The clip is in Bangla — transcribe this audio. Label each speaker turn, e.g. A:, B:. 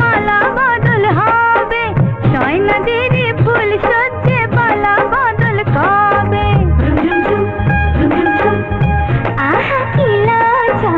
A: মালা বদল হবে, সয় নদীর ফুল সজ্জে পালা বদল কবে। আহা কি লজ্জা,